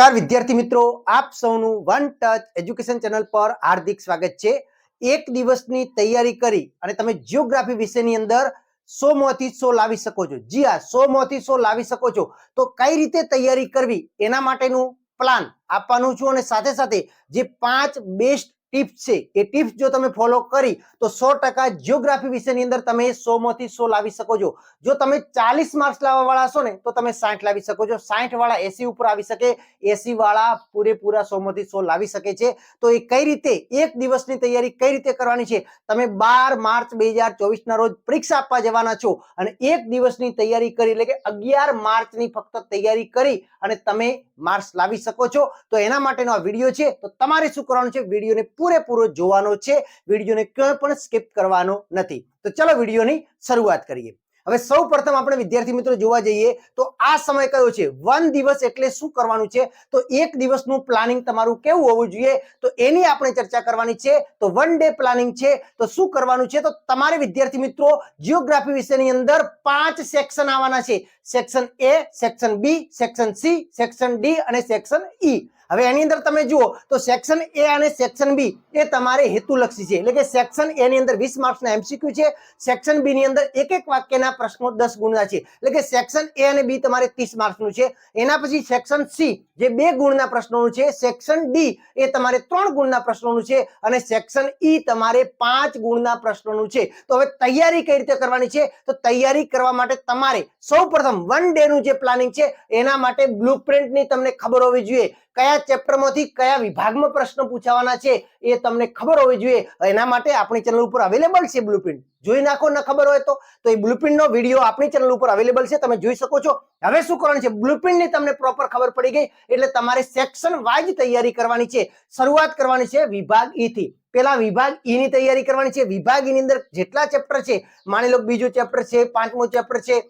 નમસ્કાર વિદ્યાર્થી મિત્રો, આપ સૌનું વન ટચ એજ્યુકેશન ચેનલ પર હાર્દિક સ્વાગત છે। એક દિવસની તૈયારી કરી અને તમે જીઓગ્રાફી વિષયની અંદર 100 માંથી 100 લાવી શકો છો। જી હા, 100 માંથી 100 લાવી શકો છો। તો કઈ રીતે તૈયારી કરવી એના માટેનું પ્લાન આપવાનું છું અને સાથે સાથે જે 5 બેસ્ટ ટિપ્સ છે એ ટિપ્સ જો તમે ફોલો કરી તો 100% જીઓગ્રાફી વિષયની અંદર તમે 100 માંથી 100 લાવી શકો છો। જો તમે 40 માર્ક્સ લાવવા વાળા છો ને તો તમે 60 લાવી શકો છો, 60 વાળા 80 ઉપર આવી શકે, 80 વાળા પૂરેપૂરા 100 માંથી 100 લાવી શકે છે। તો એ કઈ રીતે એક દિવસની તૈયારી કઈ રીતે કરવાની છે, તમે 12 માર્ચ 2024 ના રોજ પરીક્ષા આપવા જવાના છો અને એક દિવસની તૈયારી કરી એટલે કે 11 માર્ચની ફક્ત તૈયારી કરી અને તમે માર્ક્સ લાવી શકો છો। તો એના માટેનો આ વિડીયો છે। તો તમારે શું કરવાનું છે, વિડીયોને પૂરેપૂરો જોવાનો છે, વિડીયોને ક્યાંય પણ સ્કીપ કરવાનો નથી। તો ચલો વિડીયોની શરૂઆત કરીએ। હવે સૌ પ્રથમ આપણે વિદ્યાર્થી મિત્રો જોવા જઈએ તો આ સમય કયો છે, 1 દિવસ એટલે શું કરવાનું છે, તો એક દિવસનું પ્લાનિંગ તમારું કેવું હોવું જોઈએ તો એની આપણે ચર્ચા કરવાની છે। તો 1 ડે પ્લાનિંગ છે તો શું કરવાનું છે, તો તમારે વિદ્યાર્થી મિત્રો જીઓગ્રાફી વિષયની અંદર 5 સેક્શન આવવાના છે। Section A, section B, section C, section D અને સેક્શન ઈ। હવે એની અંદર તમે જુઓ તો સેક્શન એ અને સેક્શન બી એ તમારે હેતુલક્ષી છે, એટલે કે સેક્શન એ ની અંદર 20 માર્ક્સના એમસીક્યુ છે, સેક્શન બી ની અંદર એક એક વાક્યના પ્રશ્નો 10 ગુણના છે, એટલે કે સેક્શન એ અને બી તમારે 30 માર્ક્સનું છે। એના પછી સેક્શન સી જે 2 ગુણના પ્રશ્નોનું છે, સેક્શન ડી એ તમારે 3 ગુણના પ્રશ્નોનું છે અને સેક્શન ઈ તમારે 5 ગુણના પ્રશ્નોનું છે। તો હવે તૈયારી કઈ રીતે કરવાની છે, તો તૈયારી કરવા માટે તમારે સૌપ્રથમ 1 ડે નું જે પ્લાનિંગ છે એના માટે બ્લુપ્રિન્ટની તમને ખબર હોવી જોઈએ, કયા ચેપ્ટરમાંથી કયા વિભાગમાં પ્રશ્ન પૂછાવાના છે એ તમને ખબર હોવી જોઈએ। એના માટે આપણી ચેનલ ઉપર અવેલેબલ છે બ્લુપ્રિન્ટ, જોઈ નાખો ન ખબર હોય તો એ બ્લુપ્રિન્ટનો વિડીયો આપણી ચેનલ ઉપર અવેલેબલ છે, તમે જોઈ શકો છો। હવે શું કરવાનું છે, બ્લુપ્રિન્ટની તમને પ્રોપર ખબર પડી ગઈ એટલે તમારે સેક્શન વાઇઝ તૈયારી કરવાની છે। શરૂઆત કરવાની છે વિભાગ ઈ થી। પેલા વિભાગ ઈ ની તૈયારી કરવાની છે। વિભાગ ઈ ની અંદર જેટલા ચેપ્ટર છે, માની લો બીજું ચેપ્ટર છે, પાંચમું ચેપ્ટર છે,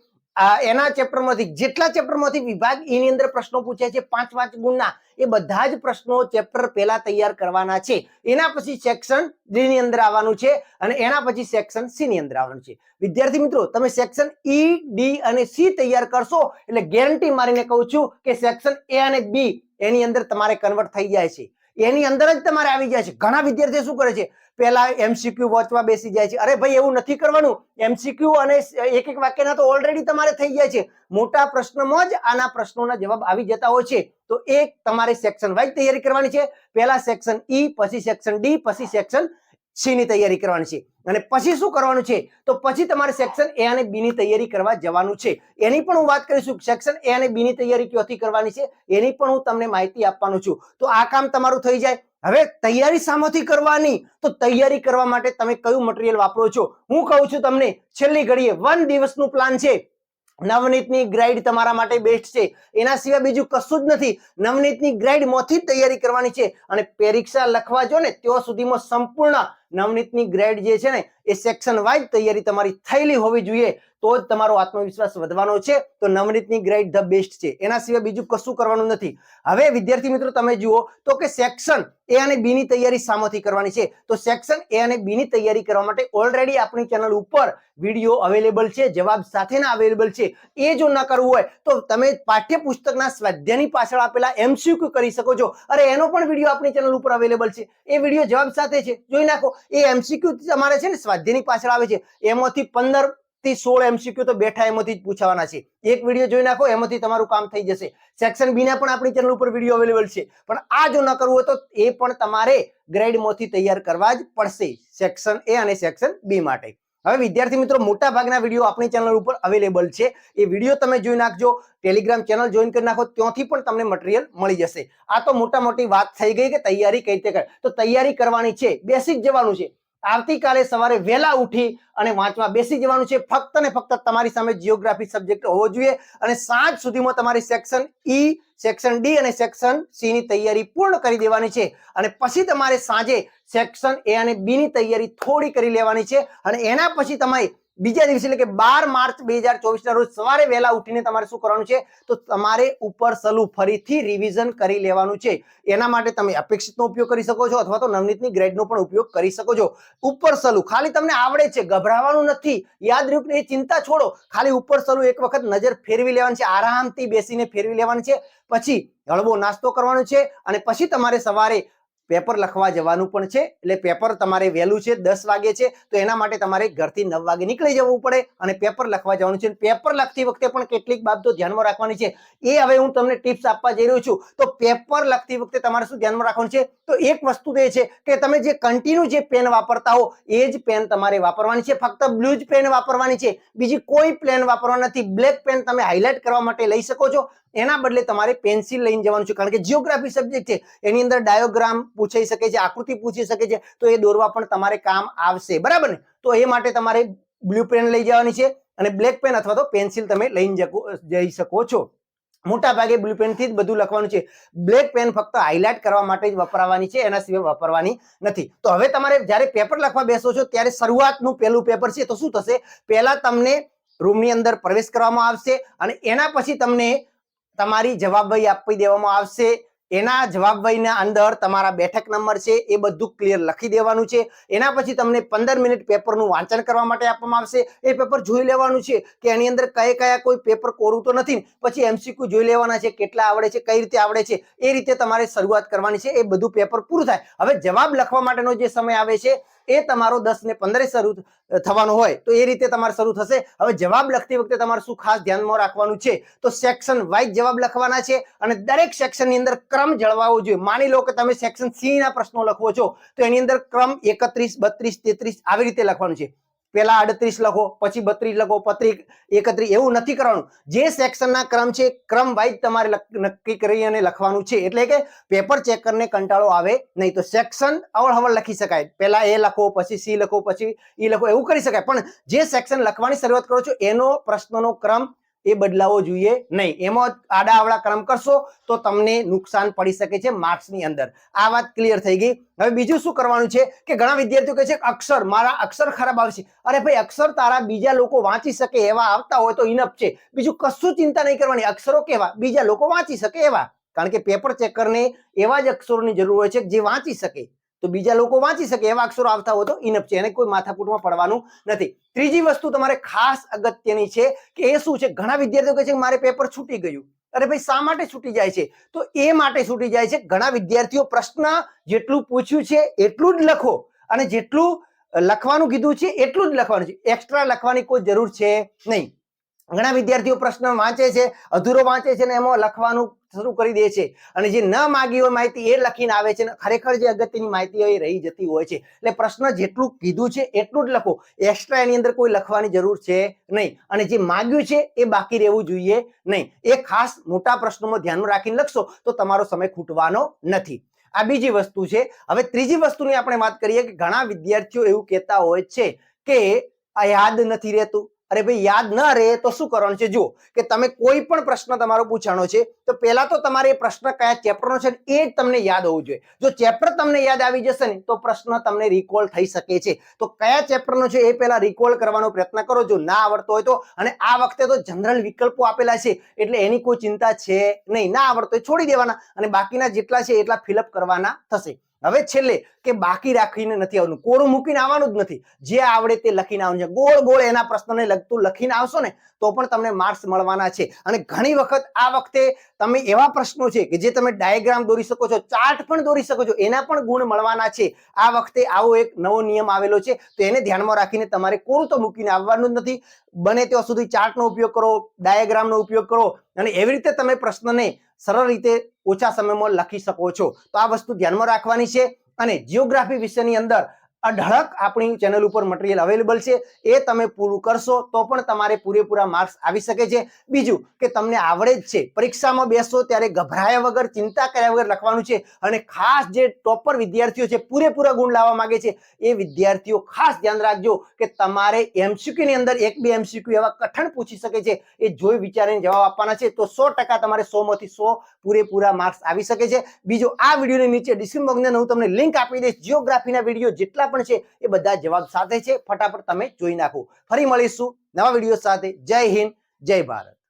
એના ચેપ્ટરમાંથી જેટલા ચેપ્ટરમાંથી વિભાગ ઈ ની અંદર પ્રશ્નો પૂછ્યા છે 5 ગુણના, એ બધા જ પ્રશ્નો ચેપ્ટર પહેલા તૈયાર કરવાના છે। એના પછી સેક્શન ડી ની અંદર આવવાનું છે અને એના પછી સેક્શન સી ની અંદર આવવાનું છે। વિદ્યાર્થી મિત્રો તમે સેક્શન ઈ, ડી અને સી તૈયાર કરશો એટલે ગેરંટી મારીને કહું છું કે સેક્શન એ અને બી એની અંદર તમારે કન્વર્ટ થઈ જાય છે, એની અંદર જ તમારે આવી જાય છે। ઘણા વિદ્યાર્થીઓ શું કરે છે, પેલા એમસીક્યુ વાંચવા બેસી જાય છે। અરે ભાઈ એવું નથી કરવાનું, એમસીક્યુ અને એક એક વાક્યના તો ઓલરેડી તમારે થઈ જાય છે, મોટા પ્રશ્નમાં જ આના પ્રશ્નોના જવાબ આવી જતા હોય છે। તો એક તમારે સેક્શન વાઇઝ તૈયારી કરવાની છે, પહેલા સેક્શન ઈ, પછી સેક્શન ડી, પછી સેક્શન સી ની તૈયારી કરવાની છે અને પછી શું કરવાનું છે, તો પછી તમારે સેક્શન એ અને બી ની તૈયારી કરવા જવાનું છે। એની પણ હું વાત કરીશું, સેક્શન એ અને બી ની તૈયારી ક્યાંથી કરવાની છે એની પણ હું તમને માહિતી આપવાનો છું। તો આ કામ તમારું થઈ જાય। હવે તૈયારી શામાંથી કરવાની, તો તૈયારી કરવા માટે તમે કયું મટીરિયલ વાપરો છો, હું કહું છું તમને છેલ્લી ઘડીએ 1 દિવસનું પ્લાન છે, નવનીતની ગ્રાઇડ તમારા માટે બેસ્ટ છે, એના સિવાય બીજું કશું જ નથી। નવનીતની ગ્રાઇડ માંથી જ તૈયારી કરવાની છે અને પરીક્ષા લખવા જો ને ત્યાં સુધીમાં સંપૂર્ણ નવનીતની ગ્રેડ જે છે ને એ સેક્શન વાઇઝ તૈયારી તમારી થયેલી હોવી જોઈએ, તો જ તમારો આત્મવિશ્વાસ વધવાનો છે। તો નવનીતની ગ્રેડ ધ બેસ્ટ છે, એના સિવાય બીજું કશું કરવાનું નથી। હવે વિદ્યાર્થી મિત્રો તમે જુઓ તો કે સેક્શન એ અને બી ની તૈયારી શામાંથી કરવાની છે, તો સેક્શન એ અને બી ની તૈયારી કરવા માટે ઓલરેડી આપણી ચેનલ ઉપર વિડીયો અવેલેબલ છે, જવાબ સાથેના અવેલેબલ છે। એ જો ન કરવું હોય તો તમે પાઠ્યપુસ્તકના સ્વાધ્યાયની પાછળ આપેલા એમસીક્યુ કરી શકો છો। અરે એનો પણ વિડીયો આપણી ચેનલ ઉપર અવેલેબલ છે, એ વિડીયો જવાબ સાથે છે, જોઈ નાખો। એ એમસીક્યુ તમારે છે ને સ્વાધ્યાયની પાછળ આવે છે, એમાંથી 15 થી 16 એમસીક્યુ તો બેઠા એમાંથી જ પૂછવાના છે, એક વિડીયો જોઈ નાખો એમાંથી તમારું કામ થઈ જશે। સેક્શન બી ના પણ આપણી ચેનલ ઉપર વિડીયો અવેલેબલ છે, પણ આ જો ન કરવું હોય તો એ પણ તમારે ગ્રેડમાંથી તૈયાર કરવા જ પડશે, સેક્શન એ અને સેક્શન બી માટે। હવે વિદ્યાર્થી મિત્રો મોટા ભાગના વિડીયો આપણી ચેનલ ઉપર અવેલેબલ છે, એ વિડીયો તમે જોઈ નાખજો, ટેલિગ્રામ ચેનલ જોઈન કરી નાખો, ત્યાંથી પણ તમને મટીરિયલ મળી જશે। આ તો મોટા મોટી વાત થઈ ગઈ કે તૈયારી કઈ રીતે કરે, તો તૈયારી કરવાની છે, બેસી જ જવાનું છે। આવતીકાલે સવારે વહેલા ઉઠી અને વાંચવા બેસી જવાનું છે, ફક્ત ને ફક્ત તમારી સામે જીઓગ્રાફી સબ્જેક્ટ હોવો જોઈએ અને સાંજ સુધીમાં તમારી સેક્શન ઈ, સેક્શન ડી અને સેક્શન સી ની તૈયારી પૂર્ણ કરી દેવાની છે અને પછી તમારે સાંજે સેક્શન એ અને બી ની તૈયારી થોડી કરી લેવાની છે અને એના પછી તમારે બીજા દિવસે એટલે કે 12 માર્ચ 2024 ના રોજ સવારે વહેલા ઉઠીને તમારે શું કરવાનું છે, તો તમારે ઉપર સલું ફરીથી રિવિઝન કરી લેવાનું છે. એના માટે તમે અપેક્ષિતનો ઉપયોગ કરી શકો છો અથવા તો નવનીતની ગ્રેડનો પણ ઉપયોગ કરી શકો છો. ઉપર સલું ખાલી તમને આવડે છે, ગભરાવાનું નથી. યાદ રહ્યું, એ ચિંતા છોડો, ખાલી ઉપર સલું એક વખત નજર ફેરવી લેવાની છે, આરામથી બેસીને ફેરવી લેવાની છે. પછી હળવો નાસ્તો કરવાનો છે અને પછી તમારે સવારે પેપર લખવા જવાનું પણ છે. એટલે પેપર તમારે વહેલું છે, 10 વાગે છે, તો એના માટે તમારે ઘરથી 9 વાગે નીકળી જવું પડે અને પેપર લખવા જવાનું છે. પેપર લખતી વખતે પણ કેટલીક બાબતો ધ્યાનમાં રાખવાની છે, એ હવે હું તમને ટિપ્સ આપવા જઈ રહ્યો છું. તો પેપર લખતી વખતે તમારે શું ધ્યાનમાં રાખવાનું છે, તો એક વસ્તુ એ છે કે તમે જે કન્ટિન્યુ જે પેન વાપરતા હો એ જ પેન તમારે વાપરવાની છે. ફક્ત બ્લુ જ પેન વાપરવાની છે, બીજી કોઈ પેન વાપરવાની નથી. બ્લેક પેન તમે હાઇલાઇટ કરવા માટે લઈ શકો છો, એના બદલે તમારે પેન્સિલ લઈને જવાનું છે. કારણ કે જીઓગ્રાફી સબ્જેક્ટ છે, એની અંદર ડાયોગ્રામ પૂછાઈ શકે છે, આકૃતિ પૂછી શકે છે, તો એ દોરવા પણ તમારે કામ આવશે. બરાબર ને? તો એ માટે તમારે બ્લુ પેન લઈ જવાની છે અને બ્લેક પેન અથવા તો પેન્સિલ તમે લઈને જઈ શકો છો. મોટા ભાગે બ્લુ પેન થી જ બધું લખવાનું છે. બ્લેક પેન ફક્ત હાઇલાઇટ કરવા માટે જ વપરાવાની છે, એના સિવાય વાપરવાની નથી. તો હવે તમારે જ્યારે પેપર લખવા બેસો છો ત્યારે શરૂઆતનું પહેલું પેપર છે, તો શું થશે, પહેલા તમને રૂમની અંદર પ્રવેશ કરવામાં આવશે અને એના પછી તમને તમારી જવાબવહી આપી દેવામાં આવશે. એના જવાબવહીના અંદર તમારા બેઠક નંબર છે એ બધું ક્લિયર લખી દેવાનું છે. એના પછી તમને 15 મિનિટ પેપરનું વાંચન કરવા માટે આપવામાં આવશે. એ પેપર જોઈ લેવાનું છે કે એની અંદર કયા કોઈ પેપર કોરું તો નથી. પછી એમસીક્યુ જોઈ લેવાના છે, કેટલા આવડે છે, કઈ રીતે આવડે છે, એ રીતે તમારે શરૂઆત કરવાની છે. એ બધું પેપર પૂરું થાય. હવે જવાબ લખવા માટેનો જે સમય આવે છે એ તમારો 10 ને 15 શરૂ થવાનો હોય, તો એ રીતે તમારે શરૂ થશે. હવે જવાબ લખતી વખતે તમારે શું ખાસ ધ્યાનમાં રાખવાનું છે, તો સેક્શન વાઇઝ જવાબ લખવાના છે અને દરેક સેક્શનની અંદર ક્રમ જળવાવો જોઈએ. માની લો કે તમે સેક્શન સી ના પ્રશ્નો લખવો છો, તો એની અંદર ક્રમ 31, 32, 33 આવી રીતે લખવાનું છે. પેલા 38 લખો, પછી 32 લખો, પછી 31, એવું નથી કરવાનું. જે સેક્શનના ક્રમ છે ક્રમ વાઇઝ તમારે નક્કી કરી અને લખવાનું છે. એટલે કે પેપર ચેકરને કંટાળો આવે નહીં. તો સેક્શન અવળહવળ લખી શકાય, પેલા એ લખો, પછી સી લખો, પછી ઈ લખો, એવું કરી શકાય. પણ જે સેક્શન લખવાની શરૂઆત કરો છો એનો પ્રશ્નનો ક્રમ એ બદલાવો જોઈએ નહીં. એમાં આડા અવળા ક્રમ કરશો તો તમને નુકસાન પડી શકે છે માર્ક્સની અંદર. આ વાત ક્લિયર થઈ ગઈ. હવે બીજું શું કરવાનું છે કે ઘણા વિદ્યાર્થીઓ કહે છે અક્ષર, મારા અક્ષર ખરાબ આવશે. અરે ભાઈ, અક્ષર તારા બીજા લોકો વાંચી શકે એવા આવતા હોય તો ઇનફ છે. બીજું કશું ચિંતા નહીં કરવાની. અક્ષરો કેવા બીજા લોકો વાંચી શકે એવા, કારણ કે પેપર ચેકરને એવા જ અક્ષરોની જરૂર હોય છે જે વાંચી શકે. તો બીજા લોકો વાંચી શકે એવા અક્ષરો આવતા હોય તો ઇનફ છે, એને કોઈ માથાકૂટમાં પડવાનું નથી. ત્રીજી વસ્તુ તમારે ખાસ અગત્યની છે કે એ શું છે, ઘણા વિદ્યાર્થીઓ કહે છે કે મારે પેપર છૂટી ગયું. અરે ભાઈ, શા માટે છૂટી જાય છે, તો એ માટે છૂટી જાય છે, ઘણા વિદ્યાર્થીઓ પ્રશ્ન જેટલું પૂછ્યું છે એટલું જ લખો અને જેટલું લખવાનું કીધું છે એટલું જ લખવાનું છે. એક્સ્ટ્રા લખવાની કોઈ જરૂર છે નહીં. ઘણા વિદ્યાર્થીઓ પ્રશ્ન વાંચે છે, અધૂરો વાંચે છે ને એમાં લખવાનું શરૂ કરી દે છે અને જે ન માગી હોય માહિતી એ લખીને આવે છે, ખરેખર જે અગત્યની માહિતી હોય એ રહી જતી હોય છે. એટલે પ્રશ્ન જેટલું કીધું છે એટલું જ લખો, એક્સ્ટ્રા એની અંદર કોઈ લખવાની જરૂર છે નહીં. અને જે માગ્યું છે એ બાકી રહેવું જોઈએ નહીં. એ ખાસ મોટા પ્રશ્નોમાં ધ્યાન રાખીને લખશો તો તમારો સમય ખૂટવાનો નથી. આ બીજી વસ્તુ છે. હવે ત્રીજી વસ્તુની આપણે વાત કરીએ કે ઘણા વિદ્યાર્થીઓ એવું કહેતા હોય છે કે આ યાદ નથી રહેતું. અરે ભાઈ, યાદ ન રહે તો શું કરવાનું છે, જુઓ કે તમે કોઈ પણ પ્રશ્ન તમારો પૂછાણો છે તો પહેલા તો તમારે એ પ્રશ્ન કયા ચેપ્ટરનો છે એ જ તમને યાદ હોવું જોઈએ. જો ચેપ્ટર તમને યાદ આવી જશે ને તો પ્રશ્ન તમને રિકોલ થઈ શકે છે. તો કયા ચેપ્ટરનો છે એ પહેલા રિકોલ કરવાનો પ્રયત્ન કરો જો ના આવડતો હોય તો. અને આ વખતે તો જનરલ વિકલ્પો આપેલા છે એટલે એની કોઈ ચિંતા છે નહીં. ના આવડતો હોય છોડી દેવાના અને બાકીના જેટલા છે એટલા ફિલઅપ કરવાના થશે. હવે છેલ્લે કે બાકી રાખીને નથી આવવાનું, કોરું મૂકીને આવવાનું જ નથી. જે આવડે તે લખીને આવવાનું છે. ગોળ ગોળ એના પ્રશ્નને લગતું લખીને આવશો ને તો પણ તમને માર્ક્સ મળવાના છે. અને ઘણી વખત આ વખતે તમે એવા પ્રશ્નો છે કે જે તમે ડાયાગ્રામ દોરી શકો છો, ચાર્ટ પણ દોરી શકો છો, એના પણ ગુણ મળવાના છે. આ વખતે આવો એક નવો નિયમ આવેલો છે, તો એને ધ્યાનમાં રાખીને તમારે કોરું તો મૂકીને આવવાનું જ નથી. બને ત્યાં સુધી ચાર્ટનો ઉપયોગ કરો, ડાયાગ્રામનો ઉપયોગ કરો અને એવી રીતે તમે પ્રશ્નને સરળ રીતે ઓછા સમયમાં લખી શકો છો. તો આ વસ્તુ ધ્યાનમાં રાખવાની છે. અને જીઓગ્રાફી વિષયની અંદર અઢળક આપણી ચેનલ ઉપર મટીરિયલ અવેલેબલ છે, એ તમે પૂરું કરશો તો પણ તમારે પૂરેપૂરા માર્ક્સ આવી શકે છે. બીજું કે તમને આવડે જ છે, પરીક્ષામાં બેસો ત્યારે ગભરાયા વગર, ચિંતા કર્યા વગર લખવાનું છે. અને ખાસ જે ટોપર વિદ્યાર્થીઓ છે, પૂરેપૂરા ગુણ લાવવા માંગે છે, એ વિદ્યાર્થીઓ ખાસ ધ્યાન રાખજો કે તમારે એમસીક્યુ ની અંદર 1-2 એમસીક્યુ એવા કઠણ પૂછી શકે છે, એ જોઈ વિચારીને જવાબ આપવાના છે. તો 100% તમારે 100 માંથી 100 પૂરેપૂરા માર્ક્સ આવી શકે છે. બીજો, આ વિડીયોની નીચે ડિસ્ક્રિપ્શન બોક્સની અંદર હું તમને લિંક આપી દઈશ. જીઓગ્રાફીના વિડીયો જેટલા પણ છે એ બધા જવાબ સાથે છે. ફટાફટ તમે જોઈ નાખો. ફરી મળીશું નવા વિડીયો સાથે. જય હિન્દ, જય ભારત.